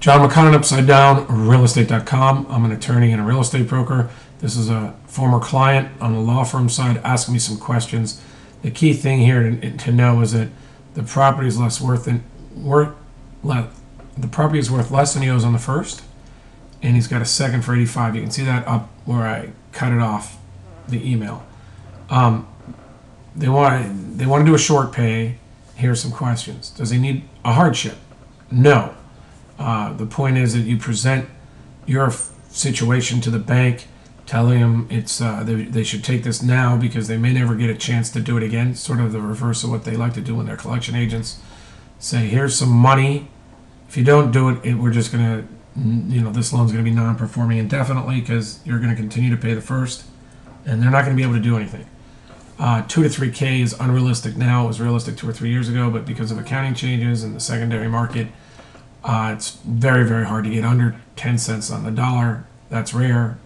John McConnin, Upside Down, realestate.com. I'm an attorney and a real estate broker. This is a former client on the law firm side asking me some questions. The key thing here to know is that the property is less worth than the property is worth less than he owes on the first, and he's got a second for 85. You can see that up where I cut it off the email. They want to do a short pay. Here's some questions. Does he need a hardship? No. The point is that you present your situation to the bank, telling them it's they should take this now because they may never get a chance to do it again. Sort of the reverse of what they like to do when they're collection agents. Say, here's some money. If you don't do it, we're just going to, this loan's going to be non-performing indefinitely because you're going to continue to pay the first, and they're not going to be able to do anything. 2 to 3K is unrealistic now. It was realistic 2 or 3 years ago, but because of accounting changes in the secondary market, it's very, very hard to get under 10 cents on the dollar. That's rare.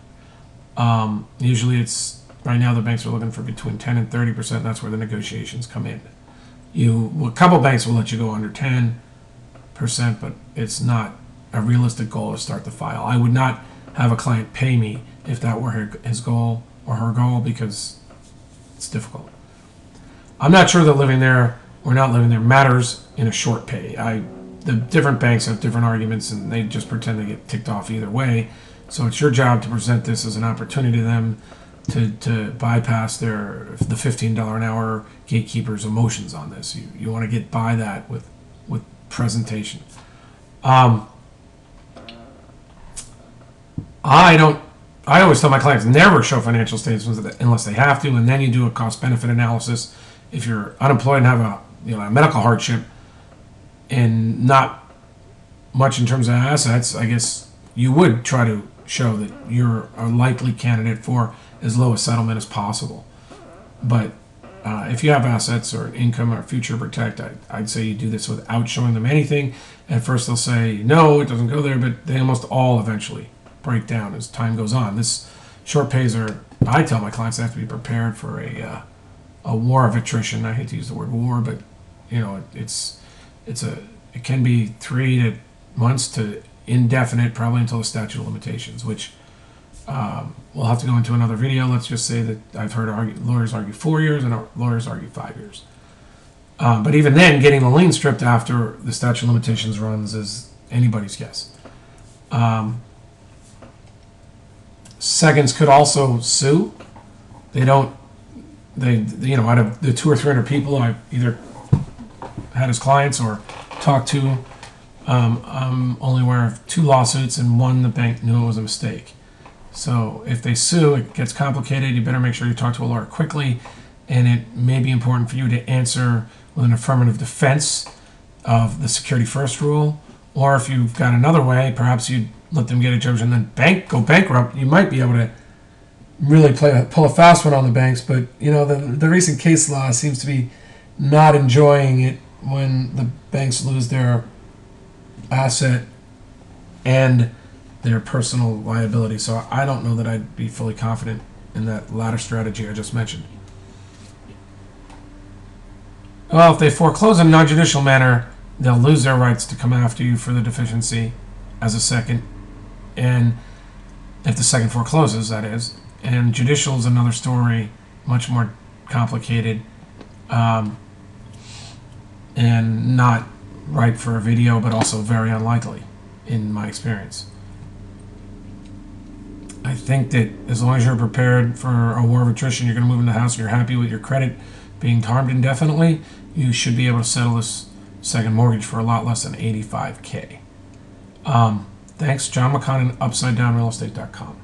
Usually right now the banks are looking for between 10 and 30%. That's where the negotiations come in. A couple banks will let you go under 10%, but it's not a realistic goal to start the file. I would not have a client pay me if that were his goal or her goal because it's difficult. I'm not sure that living there or not living there matters in a short pay. The different banks have different arguments, and they just pretend to get ticked off either way. So it's your job to present this as an opportunity to them to bypass the $15 an hour gatekeeper's emotions on this. You want to get by that with presentation. I always tell my clients never show financial statements unless they have to, and then you do a cost-benefit analysis. If you're unemployed and have a medical hardship and not much in terms of assets, I guess you would try to show that you're a likely candidate for as low a settlement as possible. But if you have assets or income or future protect, I'd say you do this without showing them anything. At first they'll say, no, it doesn't go there, but they almost all eventually break down as time goes on. This short pays I tell my clients they have to be prepared for a war of attrition. I hate to use the word war, but it can be 3 months to indefinite, probably until the statute of limitations, which we'll have to go into another video. Let's just say that I've heard lawyers argue 4 years and lawyers argue 5 years. But even then, getting the lien stripped after the statute of limitations runs is anybody's guess. Seconds could also sue. Out of the 200 or 300 people I've either had as clients or talked to, I'm only aware of 2 lawsuits, and one the bank knew it was a mistake. So if they sue, it gets complicated. You better make sure you talk to a lawyer quickly, and it may be important for you to answer with an affirmative defense of the security first rule, or if you've got another way, perhaps you let them get a judge and then go bankrupt. You might be able to really pull a fast one on the banks, but the recent case law seems to be not enjoying it when the banks lose their asset and their personal liability. So I don't know that I'd be fully confident in that latter strategy I just mentioned. Well, if they foreclose in a non-judicial manner, they'll lose their rights to come after you for the deficiency as a second, and if the second forecloses, that is. And judicial is another story, much more complicated, and not ripe for a video, but also very unlikely in my experience. I think that as long as you're prepared for a war of attrition, you're going to move in the house, and you're happy with your credit being harmed indefinitely, you should be able to settle this second mortgage for a lot less than $85K. Thanks, John McConnin, UpsideDownRealEstate.com.